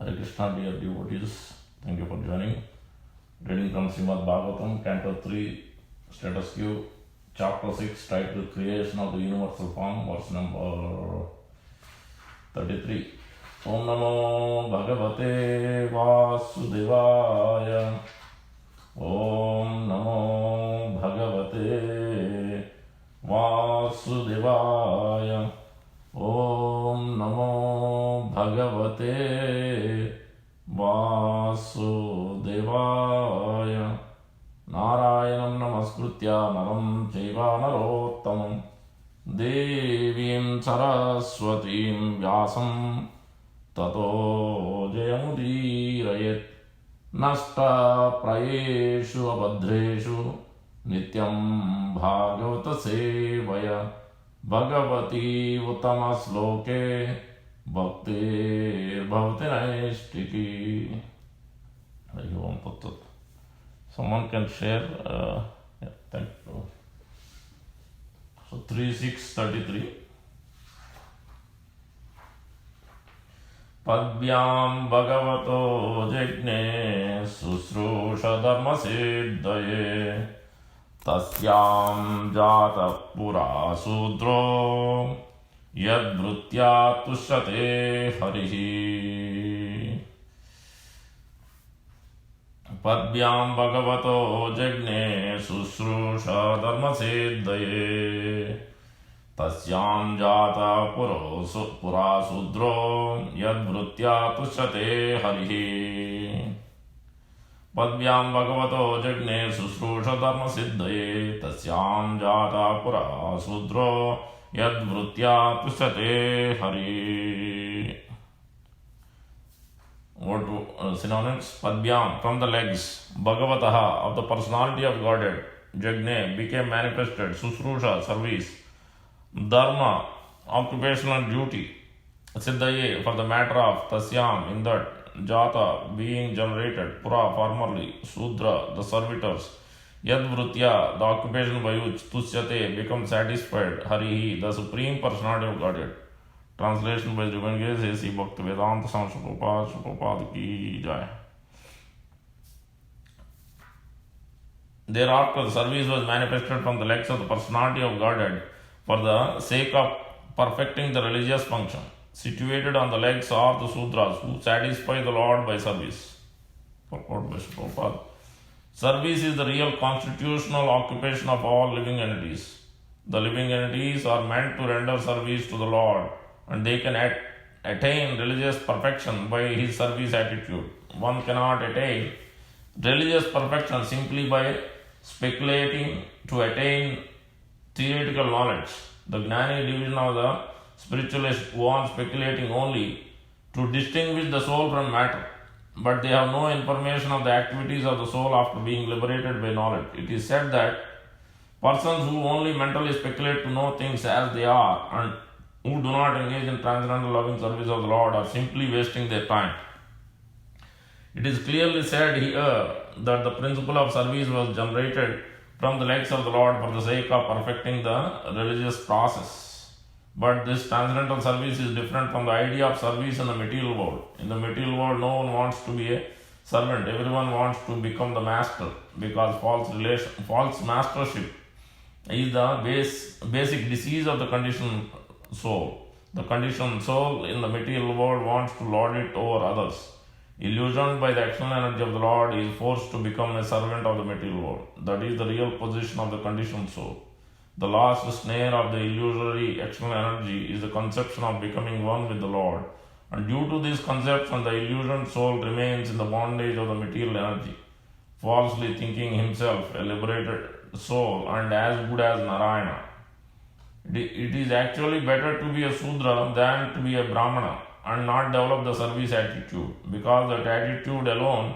Hare Krishna, dear devotees, thank you for joining. Reading from Srimad Bhagavatam, Canto 3, Status Q, Chapter 6, titled Creation of the Universal Form, verse number 33. Om Namo Bhagavate Vasudevaya. Om Namo Bhagavate Vasudevaya. Om Namo Bhagavate Vasudevaya. Narayanam Namaskritya Naram Chaiva Narottamam Devim Saraswatim Vyasam Tato Jayamudirayet Nasta Prayeshu Abhadreshu Nityam Bhagavata Sevaya Bhagavati Uttama Sloke Bhaktir Bhavati Naistiki. Hari Om Tat Sat. Someone can share. Thank you. So 3:6:33. Padvyam Bhagavato Jagne Susrusha Dharma Siddhaye Tasyam Jata Pura Sudro Yadvrutya Tushate Harihi. Padvyam Bhagavato Jagne Susrusha Dharma Siddhaye Tasyam Jata Pura Sudro Yadvrutya Tushate Harihi. Padvyam Bhagavato Jagne Susrusha Dharma Siddhaye Tasyam Jata Pura Sudro Yadvrutya Tushate Harihi. What synonyms? Padvyam, from the legs, Bhagavataha, of the personality of Godhead, Jagne, became manifested, Susrusha, service, Dharma, occupational duty, Siddhaye, for the matter of, Tasyam, in that, Jata, being generated, Pura, formerly, Sudra, the servitors, Yadvrutya, the occupation by which, Tusyate, becomes satisfied, Harihi, the supreme personality of Godhead. Translation by Divine Grace, A.C. Bhakti Vedanta Swami Prabhupada ki jai. Thereafter, the service was manifested from the legs of the personality of Godhead for the sake of perfecting the religious function. Situated on the legs are the Sudras who satisfy the Lord by service. Purport by Prabhupada. Service is the real constitutional occupation of all living entities. The living entities are meant to render service to the Lord, and they can attain religious perfection by his service attitude. One cannot attain religious perfection simply by speculating to attain theoretical knowledge. The Gnani division of the spiritualists go on speculating only to distinguish the soul from matter, but they have no information of the activities of the soul after being liberated by knowledge. It is said that persons who only mentally speculate to know things as they are and who do not engage in transcendental loving service of the Lord are simply wasting their time. It is clearly said here that the principle of service was generated from the legs of the Lord for the sake of perfecting the religious process. But this transcendental service is different from the idea of service in the material world. In the material world, no one wants to be a servant. Everyone wants to become the master because false mastership is the basic disease of the conditioned soul. The conditioned soul in the material world wants to lord it over others. Illusioned by the external energy of the Lord, he is forced to become a servant of the material world. That is the real position of the conditioned soul. The last snare of the illusory external energy is the conception of becoming one with the Lord. And due to this conception, the illusioned soul remains in the bondage of the material energy, falsely thinking himself a liberated soul and as good as Narayana. It is actually better to be a Sudra than to be a Brahmana and not develop the service attitude, because that attitude alone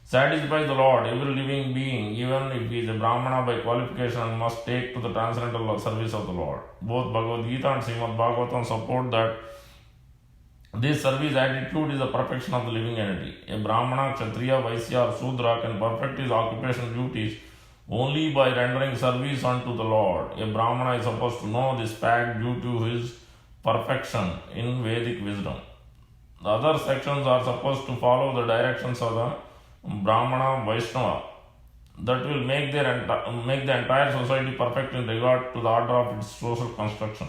satisfies the Lord. Every living being, even if he is a Brahmana by qualification, must take to the transcendental service of the Lord. Both Bhagavad Gita and Srimad Bhagavatam support that this service attitude is the perfection of the living entity. A Brahmana, Kshatriya, Vaisya or Sudra can perfect his occupational duties only by rendering service unto the Lord. A Brahmana is supposed to know this fact due to his perfection in Vedic wisdom. The other sections are supposed to follow the directions of the Brahmana Vaishnava. That will make the entire society perfect in regard to the order of its social construction.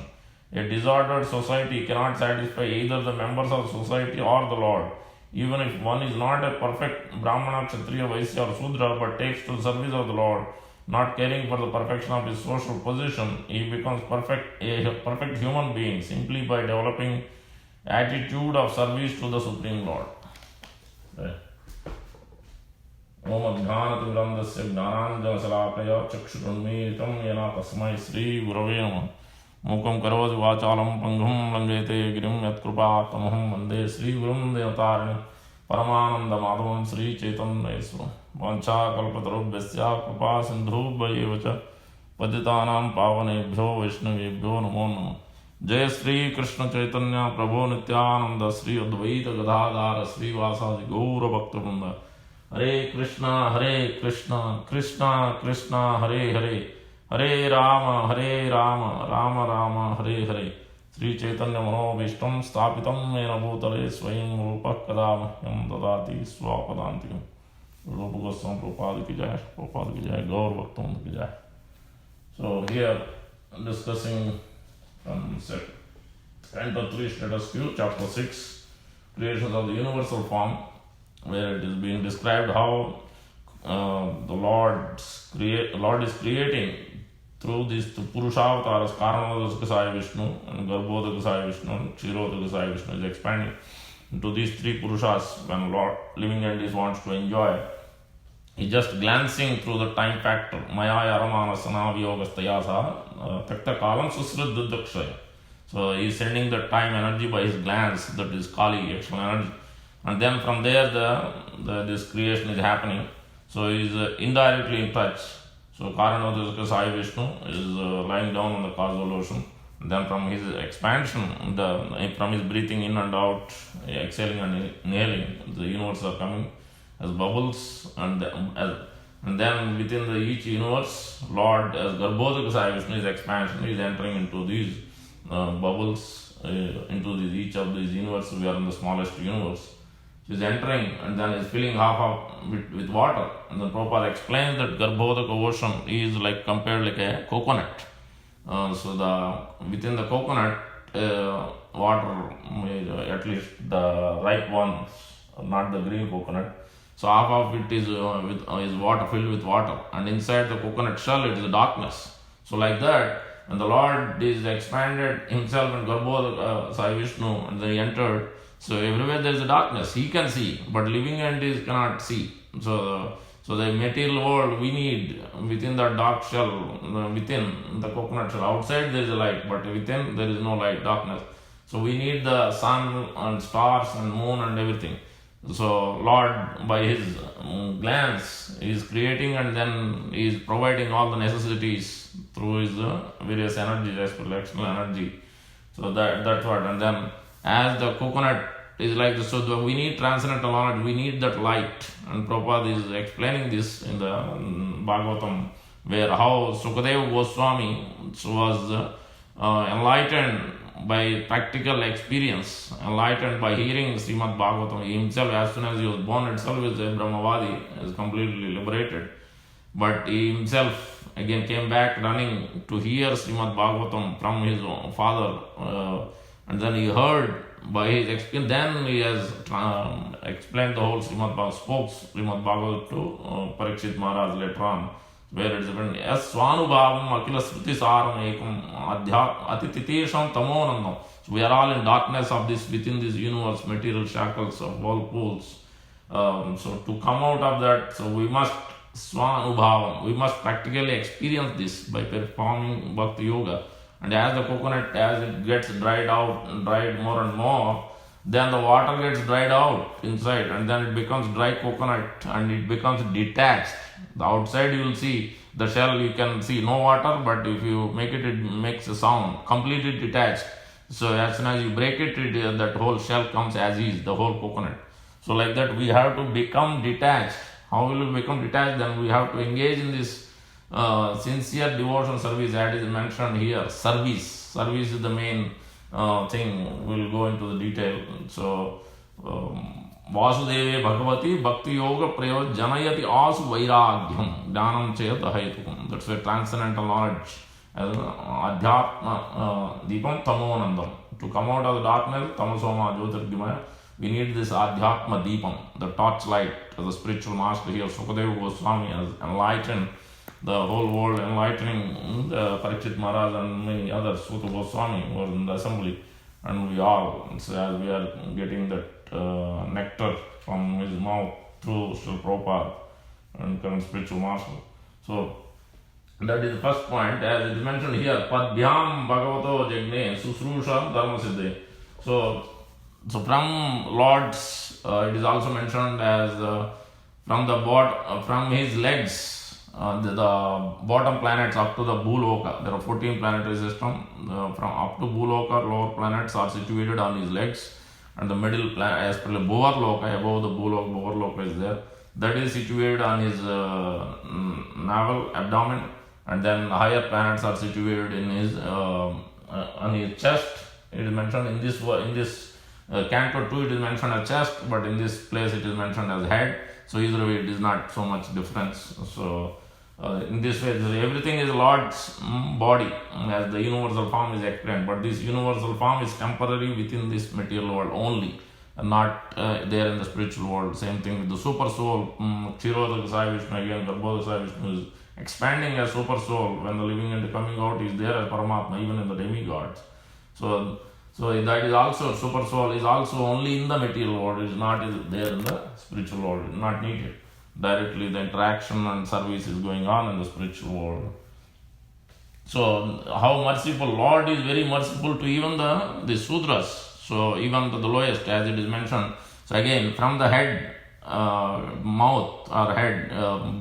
A disordered society cannot satisfy either the members of the society or the Lord. Even if one is not a perfect Brahmana, Kshatriya, Vaisya or Sudra but takes to the service of the Lord, not caring for the perfection of his social position, he becomes a perfect human being simply by developing attitude of service to the Supreme Lord. Right. ओम अज्ञानतिमिरन्दस्य ज्ञानाञ्जनशलाकया चक्षुरुन्मीलितं येन तस्मै श्रीगुरवे नमः मूकं करोति वाचालं पङ्गुं लङ्घयते गिरिं यत्कृपात्तमहं वन्दे श्रीगुरुं देवतारिणं परमानन्दमाधवं श्रीचैतन्येश्वरं वाञ्छाकल्पतरुभ्यश्च कृपासिन्धुभ्यैव च पतितानां पावनेभ्यो वैष्णवेभ्यो नमो नमः। जय श्री कृष्ण चैतन्य प्रभु नित्यानंद श्री अद्वैत गदाधर श्रीवासादि गौर भक्तवृंद। हरे कृष्णा कृष्णा कृष्णा हरे हरे, हरे राम राम राम हरे हरे। श्री चैतन्य मनोभीष्टं स्थापितं येन भूतले स्वयं रूपः कदा मह्यं ददाति स्वपदान्तिकं। रूप गोस्वामी प्रभुपाद की जय, गौर भक्तवृंद की जय। So here discussing from Canto 3 Status Q, Chapter 6, Creation of the Universal Form, where it is being described how the Lord is creating through these two Purushavataras, Karanodakasaya Vishnu and Garbhodakasaya Vishnu and Kshirodakasaya Vishnu, is expanding into these three Purushas. When Lord living entities wants to enjoy, he just glancing through the time factor. Maya Aramana Sanaviyogastayasa Takta Kalam Susriddhakshaya. So he is sending the time energy by his glance, that is Kali, external energy. And then from there this creation is happening. So he is indirectly in touch. So Karanodaka Sai Vishnu is lying down on the causal ocean. And then from his expansion, from his breathing in and out, exhaling and inhaling, the universe are coming as bubbles, and then within each universe, Lord as Garbhodaka Sai Vishnu, his expansion is entering into these bubbles, into each of these universes. We are in the smallest universe. She is entering and then is filling half of with water. And then Prabhupada explains that Garbhodaka ocean is compared like a coconut. So within the coconut, water, at least the ripe ones, not the green coconut. So half of it is water, filled with water, and inside the coconut shell it is darkness. So like that, when the Lord is expanded himself in Garbhodaka Sai Vishnu and then he entered, so everywhere there is a darkness. He can see, but living entities cannot see. So the material world we need within the dark shell, within the coconut shell. Outside there is a light, but within there is no light, darkness. So we need the sun and stars and moon and everything. So Lord, by his glance, he is creating and then he is providing all the necessities through his various energies, as per external energy. So that's what. And then as the coconut is like this, so we need transcendental knowledge, we need that light. And Prabhupada is explaining this in the Bhagavatam, where how Sukadeva Goswami was enlightened by practical experience, enlightened by hearing Srimad Bhagavatam. He himself, as soon as he was born itself, is a Brahmavadi, is completely liberated. But he himself again came back running to hear Srimad Bhagavatam from his father. And then he heard by his experience, then he has explained the whole Srimad Bhagavatam, spoke Srimad Bhagavatam to Parikshit Maharaj later on, where it is written, Yas Swanubhavam Akila Smriti Saram Ekam Atititesham Tamonandam. So we are all in darkness of this, within this universe, material shackles of whirlpools. So to come out of that, so we must Swanubhavam, we must practically experience this by performing Bhakti Yoga. And as the coconut, as it gets dried more and more, then the water gets dried out inside, and then it becomes dry coconut and it becomes detached. The outside you will see the shell, you can see no water, but if you make it, it makes a sound, completely detached. So as soon as you break it, that whole shell comes as is, the whole coconut. So like that we have to become detached. How will we become detached? Then we have to engage in this sincere devotion service, that is mentioned here. Service is the main thing. We'll go into the detail. So Vasudeve Bhagavati Bhakti Yoga Prayo Janayati Asu Vairagyam Dhanam Cheta Haitukum. That's why transcendental knowledge as Adhyatma Deepam Tamonandam. To come out of the darkness, Tamasoma Jyotirgimaya, we need this Adhyatma Deepam, the torchlight of the spiritual master here. Sukadeva Goswami has enlightened the whole world, enlightening the Parikshit Maharaj and many others. Suta Goswami was in the assembly, and we all, as we are getting that nectar from his mouth through Srila Prabhupada and current spiritual master. So that is the first point, as it is mentioned here, Padhyam Bhagavato Jagne Susrusha Dharma Siddhe. So from Lord's, it is also mentioned as from his legs, the bottom planets up to the Bhuloka. There are 14 planetary systems. From up to Bhuloka, lower planets are situated on his legs, and the middle planet, as per the Bhuvarloka, above the Bhuvarloka is there. That is situated on his navel, abdomen, and then higher planets are situated in his on his chest. It is mentioned in this Canto 2, it is mentioned as chest, but in this place it is mentioned as head. So either way, it is not so much difference. So in this way, everything is Lord's body, as the universal form is explained. But this universal form is temporary within this material world only, and not there in the spiritual world. Same thing with the super soul. Kshirodaka Sai Vishnu, again, Garbhodaka Sai Vishnu is expanding as super soul. When the living and the coming out is there as Paramatma, even in the demigods. So that is also, super soul is also only in the material world, it is not there in the spiritual world, it is not needed. Directly the interaction and service is going on in the spiritual world. So how merciful, Lord is very merciful to even the Sudras, so even to the lowest, as it is mentioned. So again, from the head, mouth or head,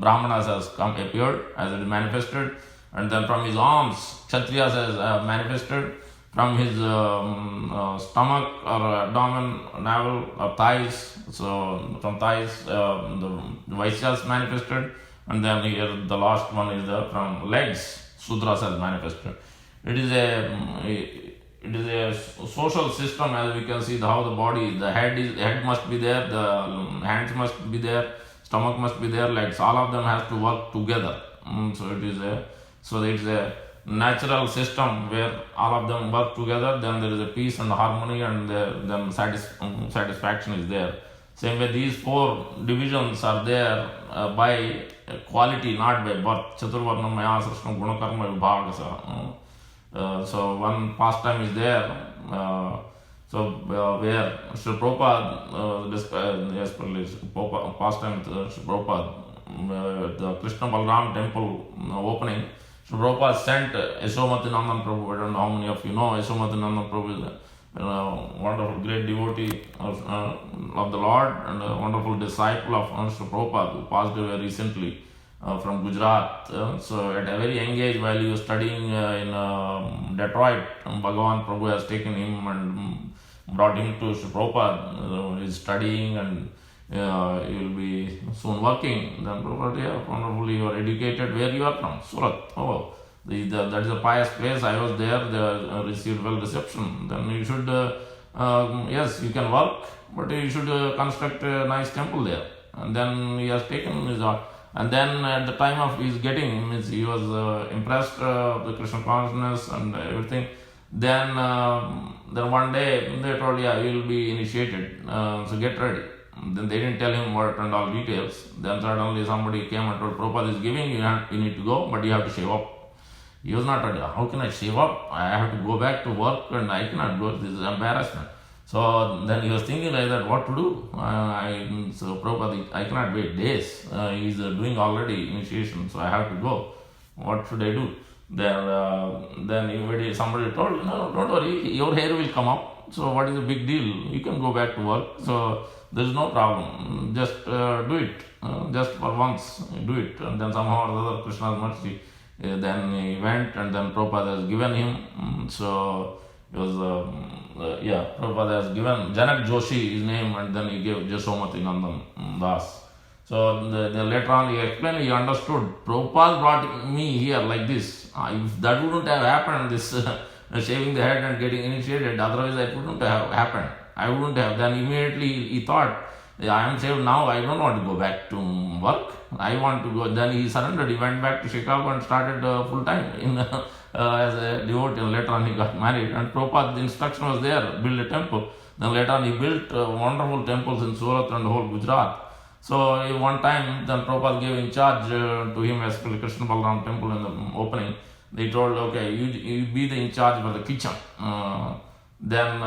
Brahmanas has appeared as it is manifested, and then from his arms, Kshatriyas has manifested. From his stomach or abdomen, navel or thighs, so from thighs the Vaishyas manifested, and then here the last one is from legs, Sudras has manifested. It is a social system, as we can see how the body, the head must be there, the hands must be there, stomach must be there, legs, all of them has to work together. So it is a natural system where all of them work together, then there is a peace and harmony, and then satisfaction is there. Same way, these four divisions are there by quality, not by birth. Chaturvarnam Maya Srishtam Gunakarma Vibhagasa. So one pastime is there. Where Srila Prabhupada, as per pastime Srila Prabhupada, the Krishna Balaram temple opening, so Prabhupada sent Nityananda Prabhu. I don't know how many of you know Nityananda Prabhu is a wonderful, great devotee of the Lord and a wonderful disciple of Srila Prabhupada, who passed away recently from Gujarat. So at a very young age, while he was studying in Dacoits, Bhagavan Prabhu has taken him and brought him to Srila Prabhupada. He is studying and he will be soon working. Then Prabhupada, wonderfully, you are educated. Where you are from? Surat. Oh, that is a pious place. I was there. They received well reception. Then you should, yes, you can work, but you should construct a nice temple there. And then he has taken his art. And then at the time of his getting, means he was impressed with the Krishna consciousness and everything. Then one day they told, yeah, you will be initiated. So get ready. Then they didn't tell him what and all details. Then suddenly somebody came and told, Prabhupada is giving, you need to go, but you have to shave up. He was not ready. How can I shave up? I have to go back to work and I cannot go. This is embarrassment. So then he was thinking like that, what to do? So Prabhupada, I cannot wait days. He's doing already initiation, so I have to go. What should I do? Then somebody told, no, don't worry, your hair will come up. So what is the big deal? You can go back to work. So there is no problem. Just do it. Just for once, do it. And then somehow or other, Krishna's mercy. Then he went, and then Prabhupada has given him. So it was, Prabhupada has given Janak Joshi his name, and then he gave Jasomati Nandan Das. So later on he explained, he understood. Prabhupada brought me here like this. If that wouldn't have happened, this shaving the head and getting initiated, otherwise that wouldn't have happened. I wouldn't have. Then immediately he thought, I am saved now, I don't want to go back to work. I want to go. Then he surrendered. He went back to Chicago and started full time in as a devotee. And later on he got married. And Prabhupada's instruction was there, build a temple. Then later on he built wonderful temples in Surat and the whole Gujarat. So one time, then Prabhupada gave in charge to him, especially Krishna Balaram temple in the opening. They told, okay, you be the in charge for the kitchen. And then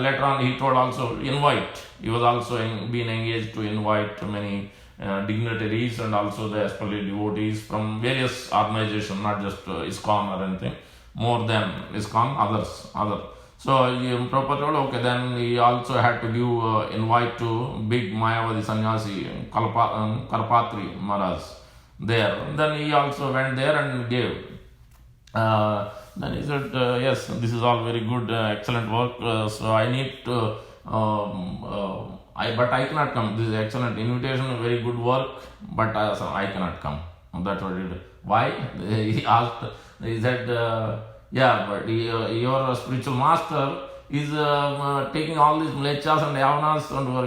later on he told also invite. He was also being engaged to invite many dignitaries and also the especially devotees from various organizations, not just ISKCON or anything, more than ISKCON, other. So Prabhupada told, okay, then he also had to give invite to big Mayavadi sannyasi, Karpatri Maharaj there. Then he also went there and gave. Then he said, yes, this is all very good, excellent work. So I need to, but I cannot come. This is excellent invitation, very good work, but I cannot come. That's what he did. Why? He asked. He said, yeah, but your spiritual master is taking all these mlechas and yavanas and were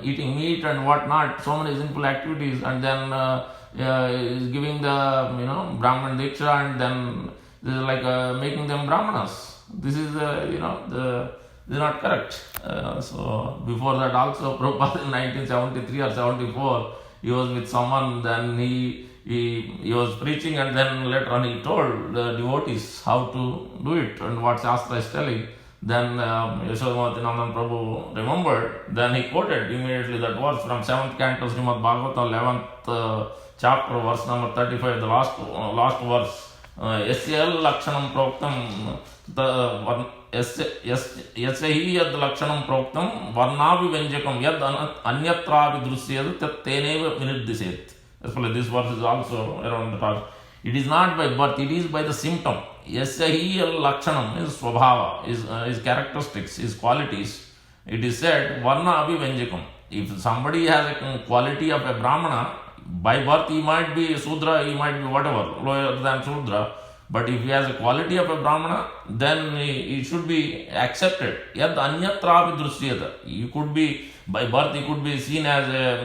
eating meat and whatnot, so many sinful activities, and then is giving the Brahman Diksha, and then this is like making them Brahmanas. This is this is not correct. So before that also, Prabhupada in 1973 or 74, he was with someone. Then he was preaching, and then later on he told the devotees how to do it and what Shastra is telling. Then Nityananda Prabhu remembered. Then he quoted immediately that verse from 7th canto Srimad Bhagavatam, 11th chapter, verse number 35, the last verse. Yasyal lakshanam proktam yasya hi yad lakshanam proktam varnavi venjakam yad anyatravi drusyad tat teneva vinirdiset. Especially this verse is also around the top. It is not by birth, it is by the symptom. Yasya hi lakshanam is swabhava, his characteristics, his qualities. It is said varna abhivenjakam. If somebody has a quality of a Brahmana, by birth he might be Sudra, he might be whatever, lower than Sudra, but if he has a quality of a Brahmana, then he should be accepted. Yad anyatravi drusyata. You could be, by birth he could be seen as a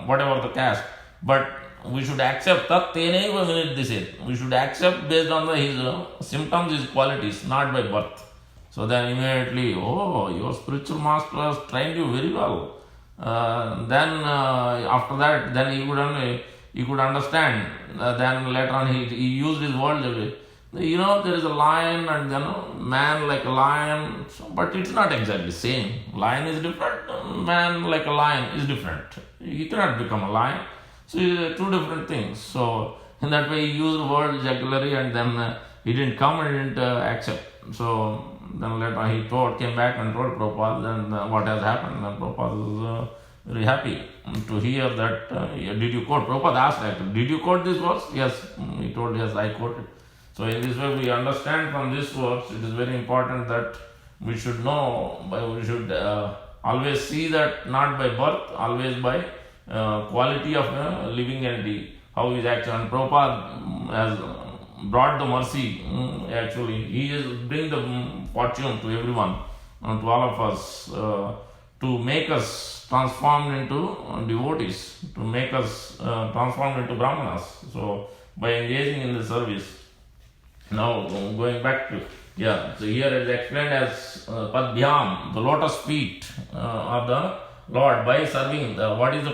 whatever the caste, but we should accept tat teneva vinirdiset. We should accept based on his symptoms, his qualities, not by birth. So then immediately, your spiritual master has trained you very well. Then after that, then he could understand. Then later on he used his words. There is a lion and man like a lion, but it's not exactly same. Lion is different, man like a lion is different. He cannot become a lion. So two different things. So in that way he used the word jugularly, and then he didn't come and didn't accept. So then later he came back and told Prabhupada then what has happened. And Prabhupada was very happy to hear that. Did you quote? Prabhupada asked actually, did you quote this verse? Yes. He told, yes, I quoted. So in this way we understand from this verse, it is very important that we should know, we should always see that not by birth, always by quality of a living entity, how is actually. And Prabhupada has brought the mercy, actually. He is bring the fortune to everyone, to all of us, to make us transformed into devotees, to make us transformed into Brahmanas. So by engaging in the service. Now going back to, so here it is explained as Padbhyam, the lotus feet of the Lord, by serving what is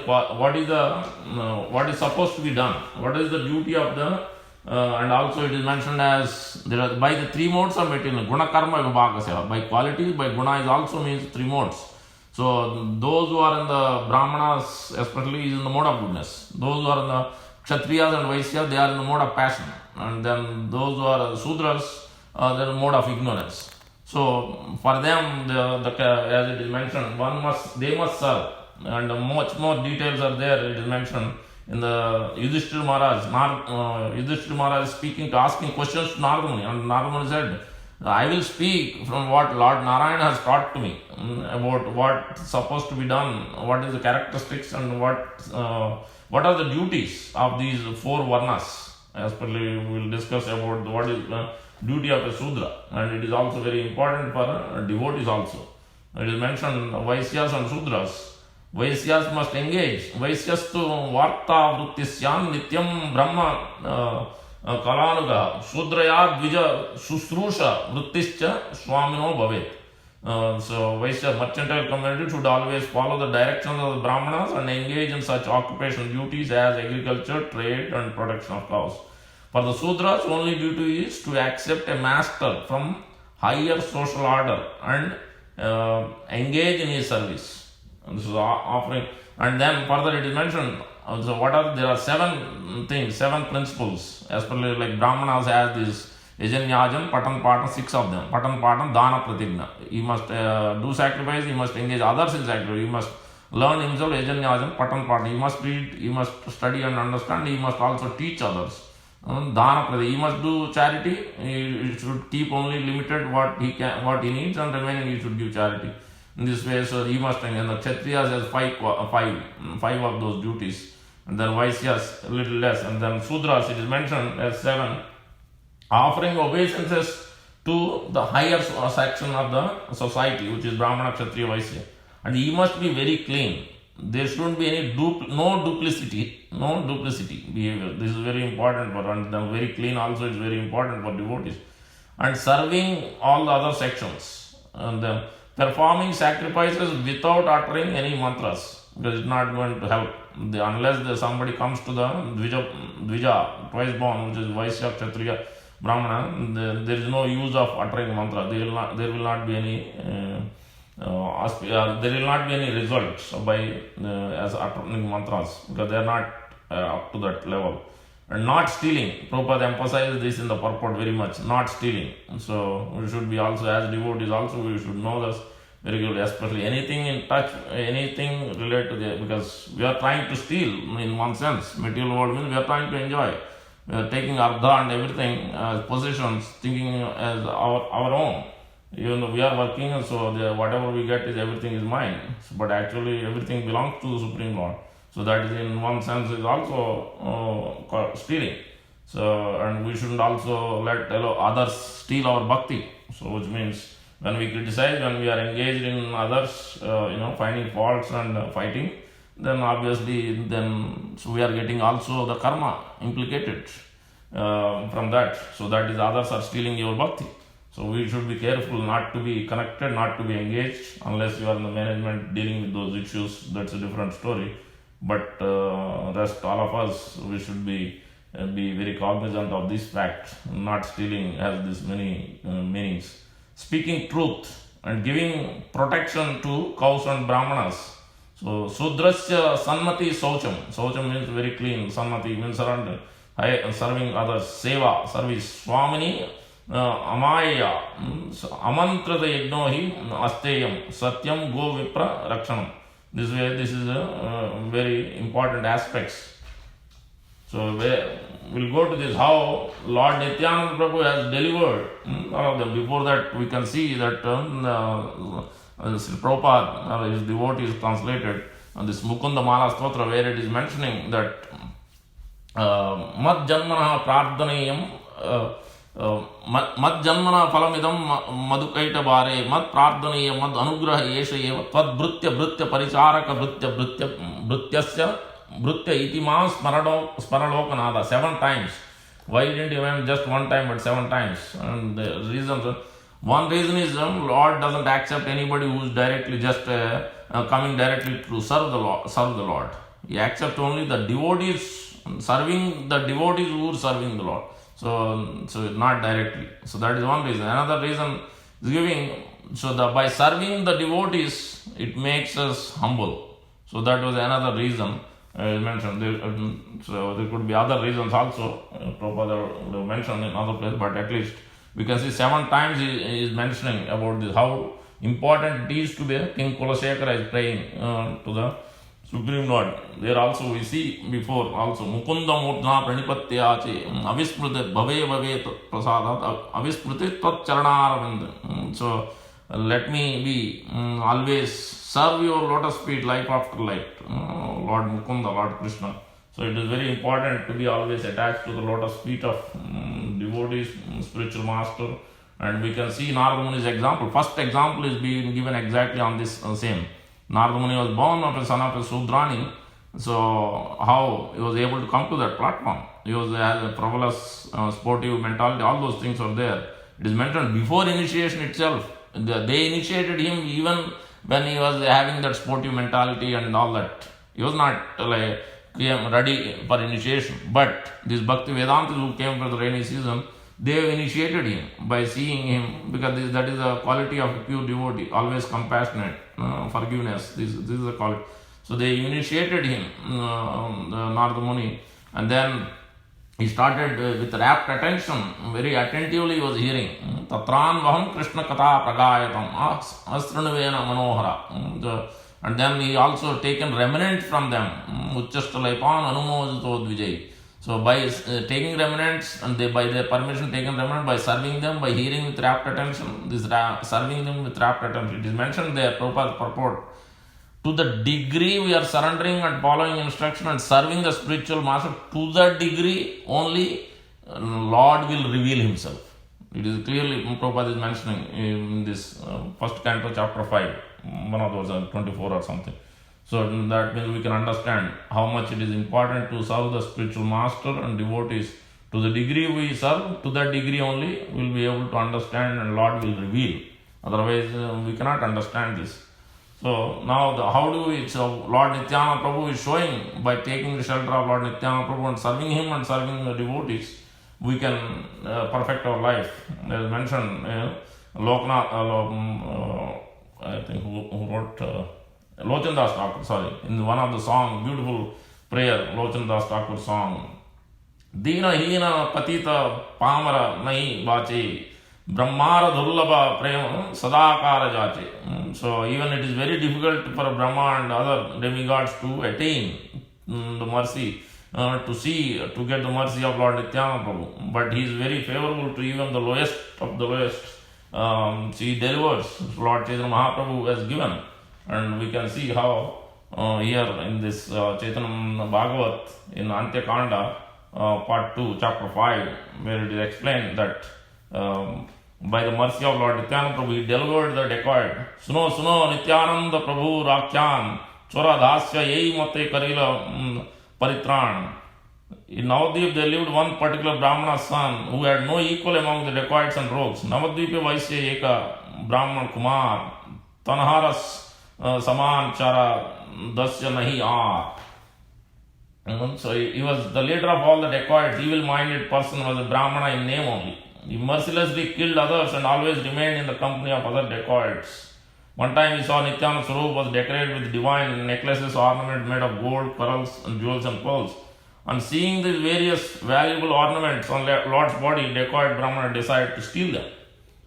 supposed to be done, what is the duty of the and also it is mentioned as by the three modes of material, guna karma vibhagasya, by quality, by guna is also means three modes. So those who are in the Brahmanas especially is in the mode of goodness. Those who are in the Kshatriyas and Vaishyas, they are in the mode of passion, and then those who are Sudras, they are in the mode of ignorance. So for them, as it is mentioned, they must serve, and much more details are there. It is mentioned in the Yudhishthira Maharaj. Yudhishthira Maharaj is asking questions to Narada Muni, and Narada Muni said, I will speak from what Lord Narayana has taught to me about what is supposed to be done, what is the characteristics, and what are the duties of these four varnas. Especially we will discuss about what is duty of a Sudra, and it is also very important for devotees also. It is mentioned Vaisyas and Sudras. Vaisyas must engage. Vaisyastu varta vrittisyan nityam brahma kalanuga Sudraya dvija susrusha vrittischa swamino bhavet. So Vaishya mercantile community should always follow the directions of the Brahmanas and engage in such occupational duties as agriculture, trade and protection of cows. For the Sudras, only duty is to accept a master from higher social order and engage in his service. And this is offering. And then further it is mentioned, so there are 7 things, 7 principles. As per like Brahmanas has this Yajanyajam, Patan Patan, 6 of them. Patan Patan, Dana Pratigna. He must do sacrifice, he must engage others in sacrifice, he must learn himself Yajanyajam, Patan Patan. He must read, he must study and understand, he must also teach others. Dana Pratigna, he must do charity, he should keep only limited what he needs, and remaining he should give charity. In this way, so he must, and the Kshatriyas has five of those duties, and then Vaisyas a little less, and then Sudras it is mentioned as 7, offering obeisances to the higher section of the society, which is Brahmana, Kshatriya, Vaisya, and he must be very clean. There shouldn't be any no duplicity behavior. This is very important for, and then very clean also is very important for devotees, and serving all the other sections, and then performing sacrifices without uttering any mantras, because it's not going to help. Unless somebody comes to the Dvija, twice born, which is Vaisya, Kshatriya, Brahmana, there is no use of uttering mantra. There will not be any results by as uttering mantras, because they are not up to that level. And not stealing. Prabhupada emphasizes this in the purport very much. Not stealing. So we should be also, as devotees also, we should know this very good, especially anything in touch, anything related to the, because we are trying to steal in one sense. Material world means we are trying to enjoy. We are taking ardha and everything as possessions, thinking as our own. Even though we are working, so whatever we get is everything is mine. But actually everything belongs to the Supreme Lord. So that is in one sense is also stealing. So, and we shouldn't also let others steal our bhakti. So which means when we criticize, when we are engaged in others, finding faults and fighting, then obviously so we are getting also the karma implicated from that. So that is others are stealing your bhakti. So we should be careful not to be connected, not to be engaged, unless you are in the management dealing with those issues. That's a different story. But rest all of us, we should be very cognizant of this fact. Not stealing has this many meanings. Speaking truth and giving protection to cows and brahmanas. So Sudrasya Sanmati Saucham. Saucham means very clean. Sanmati means serving others. Seva, service. Swamini Amaya Amantrata Yagnohi Asteyam Satyam Go Vipra Rakshanam. This is a very important aspects. So we'll go to this, how Lord Nityananda Prabhu has delivered all of them. Before that, we can see that Srila Prabhupada, his devotees translated this Mukunda Mala Stotra, where it is mentioning that Mad Janmana Prardhaneyam Mad Janmana Phalamidam Madhukaita Bare Mad Prardhaneyam Mad Anugraha Yesha Eva Tvad Brutya Paricharaka Brutyasya Brutya Itima Smaralokanada 7 times. Why didn't he went just one time but 7 times? And the reason, one reason is Lord doesn't accept anybody who is directly just coming directly to serve the Lord. He accepts only the devotees, serving the devotees who are serving the Lord. So not directly. So that is one reason. Another reason is giving, by serving the devotees, it makes us humble. So that was another reason mentioned. There could be other reasons also. Prabhupada would have mentioned in other places, but at least we can see 7 times he is mentioning about this, how important it is to be. King Kulasekara is praying to the Supreme Lord. There also we see before also Mukunda Murtha Pranipatyache Avisprute Bhave Prasadat Avisprute Tat Charanaravand. So let me be always serve your lotus feet life after life, Lord Mukunda, Lord Krishna. So it is very important to be always attached to the lotus feet of devotee, spiritual master. And we can see Narada Muni's example. First example is being given exactly on this same. Narada Muni was born of a son of a Sudrani. So how he was able to come to that platform? He was has a frivolous, sportive mentality. All those things were there. It is mentioned before initiation itself. They initiated him even when he was having that sportive mentality and all that. He was not like ready for initiation. But these Bhakti Vedantas who came for the rainy season, they initiated him by seeing him, because that is a quality of a pure devotee, always compassionate, forgiveness. This is a quality. So they initiated him, Narada Muni, and then he started with rapt attention, very attentively he was hearing. Tatran vaham Krishna katha pragayatam astranuvena manohara. And then he also taken remnant from them. Uchchastalaipan anumojito dvijay. So by taking remnants, and by their permission taken remnant, by serving them, by hearing with rapt attention, serving them with rapt attention. It is mentioned there, Prabhupada's purport. To the degree we are surrendering and following instruction and serving the spiritual master, to that degree only Lord will reveal himself. It is clearly, Prabhupada is mentioning in this first canto, chapter 5, one of those 24 or something. So that means we can understand how much it is important to serve the spiritual master and devotees. To the degree we serve, to that degree only we will be able to understand and Lord will reveal. Otherwise we cannot understand this. So now how do we, so Lord Nityananda Prabhu is showing, by taking the shelter of Lord Nityananda Prabhu and serving him and serving the devotees, we can perfect our life. As mentioned, Loknath, I think who wrote Lochan Das Thakur, in one of the songs, beautiful prayer, Lochan Das Thakur song. Dina hina patita pamara nahi bache, brahmara dhullabha prema sadakara jache. So even it is very difficult for Brahma and other demigods to attain the mercy, to get the mercy of Lord Nityananda Prabhu. But he is very favorable to even the lowest of the lowest. He delivers, Lord Chaitanya Mahaprabhu has given. And we can see how here in this Chaitanya Bhagavat in Antya Kanda, part 2, chapter 5, where it is explained that by the mercy of Lord Nityananda Prabhu, he delivered the dacoit. Suno suno Nityananda Prabhu Rakyan Chora Dasya Yei Mate Karila Paritran. In Navadvip there lived one particular Brahmana's son who had no equal among the dacoits and rogues. Navadvipe Vaisya Eka Brahman Kumar Tanharas Saman Chara Dasya Nahi Ar. So he was the leader of all the dacoits, evil-minded person, was a Brahmana in name only. He mercilessly killed others and always remained in the company of other dacoits. One time he saw Nityananda Swarup was decorated with divine necklaces, ornaments made of gold, pearls, and jewels and pearls. On seeing these various valuable ornaments on Lord's body, dacoit Brahmana decided to steal them.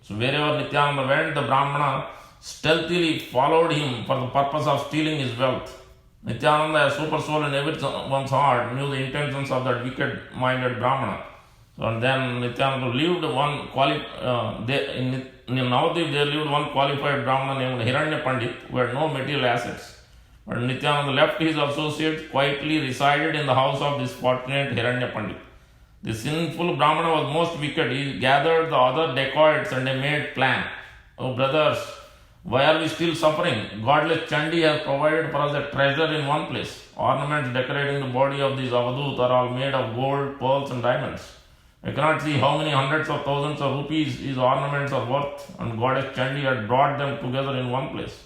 So wherever Nityananda went, the Brahmana stealthily followed him for the purpose of stealing his wealth. Nityananda, a super soul in everyone's heart, knew the intentions of that wicked-minded Brahmana. So and then Nityananda lived in Navadvip there lived one qualified Brahmana named Hiranya Pandit who had no material assets. But Nityananda left his associates, quietly resided in the house of this fortunate Hiranya Pandit. The sinful Brahmana was most wicked. He gathered the other dacoits and they made plan. Oh brothers, why are we still suffering? Godless Chandi has provided for us a treasure in one place. Ornaments decorating the body of these Avadut are all made of gold, pearls and diamonds. I cannot see how many hundreds of thousands of rupees these ornaments are worth, and Goddess Chandi had brought them together in one place.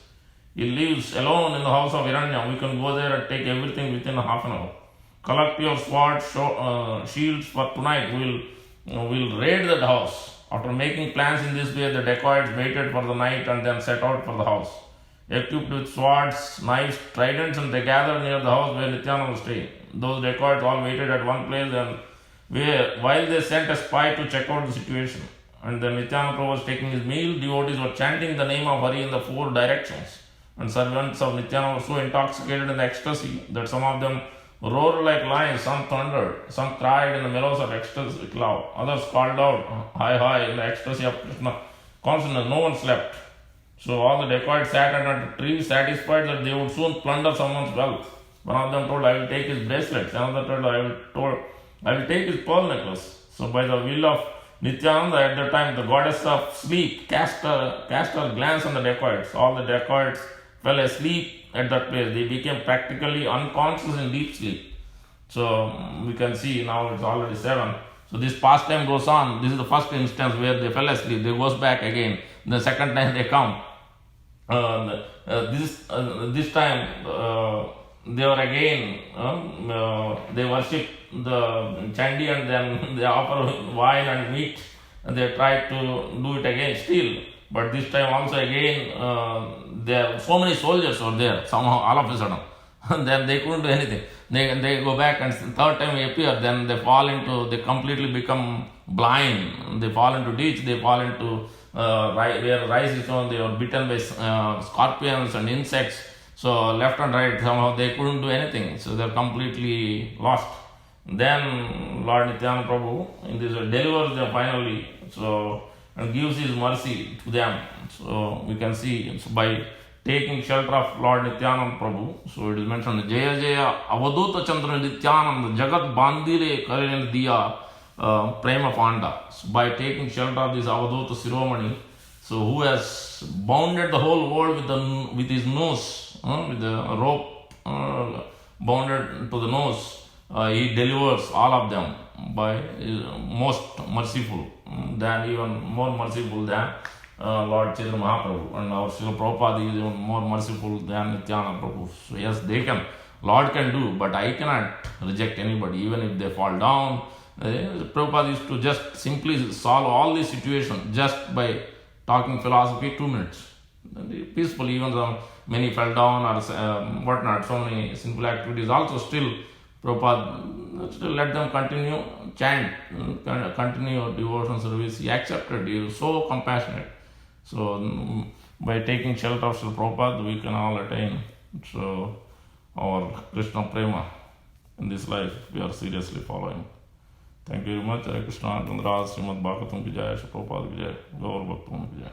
He lives alone in the house of Hiranya. We can go there and take everything within half an hour. Collect your swords, shields for tonight. We'll raid that house. After making plans in this way, the dacoits waited for the night and then set out for the house. Equipped with swords, knives, tridents, and they gathered near the house where Nityananda was staying. Those dacoits all waited at one place and while they sent a spy to check out the situation. And then Nityananda Prabhu was taking his meal, devotees were chanting the name of Hari in the four directions. And servants of Nityananda were so intoxicated in the ecstasy that some of them roared like lions, some thundered, some cried in the mellows of ecstasy cloud, others called out, hi hi, in the ecstasy of Krishna consciousness. No one slept. So all the dacoits sat under a tree, satisfied that they would soon plunder someone's wealth. One of them told, I will take his bracelets. Another told, I will take his pearl necklace. So by the will of Nityananda at the time, the goddess of sleep, cast her glance on the Dacoits. All the Dacoits fell asleep at that place. They became practically unconscious in deep sleep. So we can see now it's already 7. So this pastime goes on. This is the first instance where they fell asleep. They goes back again. The second time they come. This time they were again they worship the Chandi and then they offer wine and meat and they try to do it again still. But this time also again there so many soldiers were there somehow all of a sudden. And then they couldn't do anything. They go back and third time they appear, then they completely become blind. They fall into ditch, they fall into where rice is on, they were bitten by scorpions and insects. So left and right somehow they couldn't do anything. So they're completely lost. Then Lord Nityananda Prabhu in this delivers them finally. So and gives his mercy to them. So we can see by taking shelter of Lord Nityananda Prabhu. So it is mentioned, Jaya Jaya Avaduta Chandra Nityananda Jagat Bandire Karine Diya Prema Panda. So by taking shelter of this Avaduta Siromani, so who has bounded the whole world with his nose, with the rope bounded to the nose, he delivers all of them by most merciful, than even more merciful than Lord Chaitanya Mahaprabhu, and our Srila Prabhupada is even more merciful than Nityananda Prabhu. So yes, they can, Lord can do, but I cannot reject anybody, even if they fall down. Prabhupada used to just simply solve all these situations just by talking philosophy 2 minutes. Peaceful, even though many fell down or whatnot, so many sinful activities, also still Prabhupada still let them continue, chant, continue devotion service. He accepted, he was so compassionate. So by taking shelter of Srila Prabhupada, we can all attain our Krishna Prema in this life. We are seriously following. Thank you very much. Hare Krishna, Chandra, Srimad Bhagavatam ki jai, Srila Prabhupada ki jai, Gaur Bhaktam ki jai.